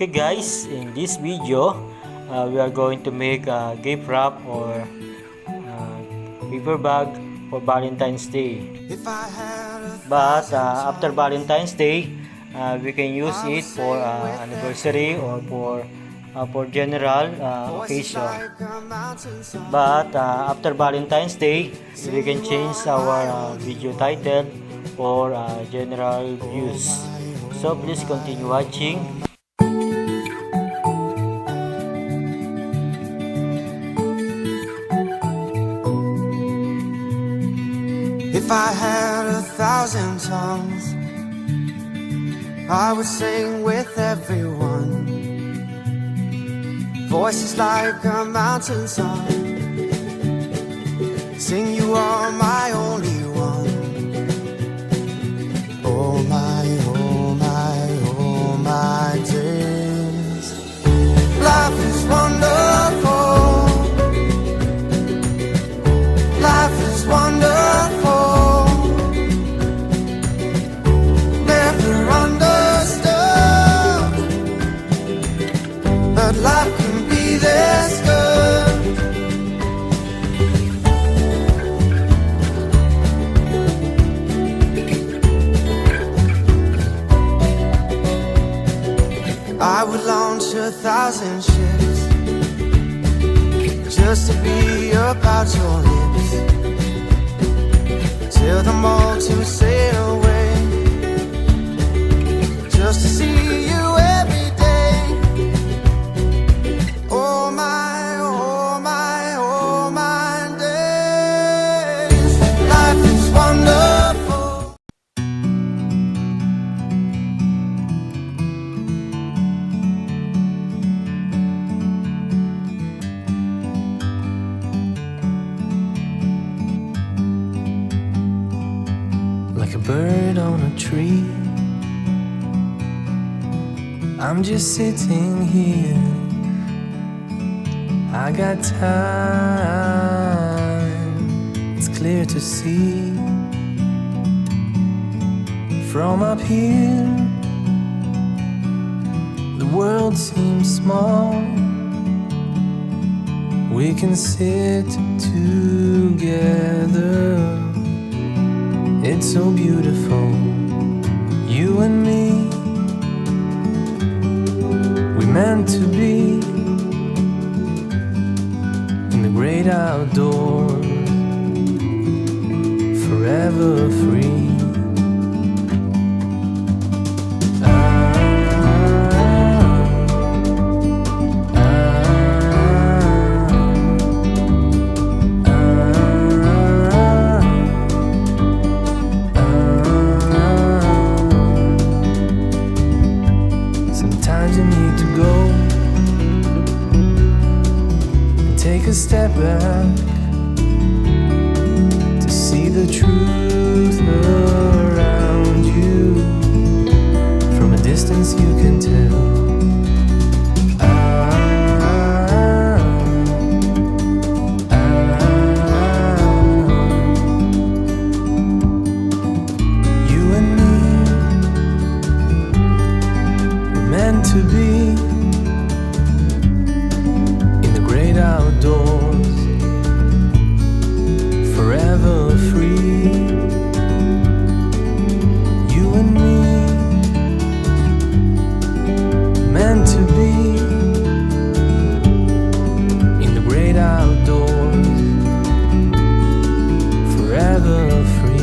Okay guys, in this video, we are going to make a gift wrap or paper bag for Valentine's Day. But after Valentine's Day, we can use it for anniversary or for general occasion. But after Valentine's Day, we can change our video title for general use. So please continue watching. If I had 1,000 tongues, I would sing with everyone. Voices like a mountain song, sing you are my only one. Oh my, oh my, oh my days. Life is wonderful. Life is wonderful. Never understood, but life can be this good. I would launch 1,000 ships just to be about your lips, tell them all to sail away, just to see you every day. Oh my, oh my, oh my days. Life is wonderful. Like a bird on a tree, I'm just sitting here. I got time, it's clear to see. From up here, the world seems small. We can sit together. It's so beautiful, you and me. We meant to be in the great outdoors, forever free. Sometimes you need to go and take a step back to see the truth around you. From a distance you can tell. You and me were meant to be in the great outdoors, forever free. You and me, meant to be in the great outdoors, forever free.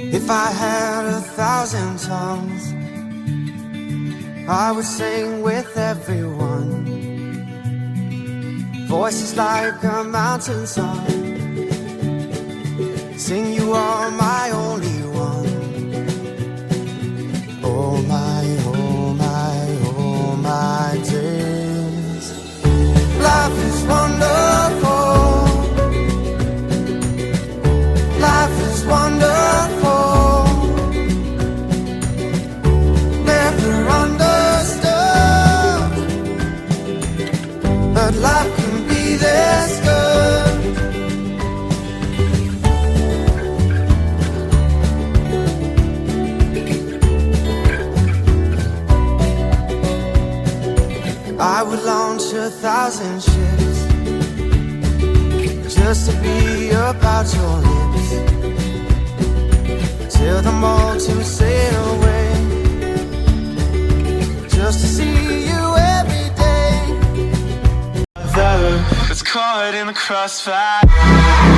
If I had 1,000 tongues, I would sing with everyone. Voices like a mountain song, sing you are my only one. Oh my, oh my, oh my days. Life life can be this good. I would launch 1,000 ships just to be about your lips. Tell them all to sail away, just to see you every day. That's caught in the crossfire.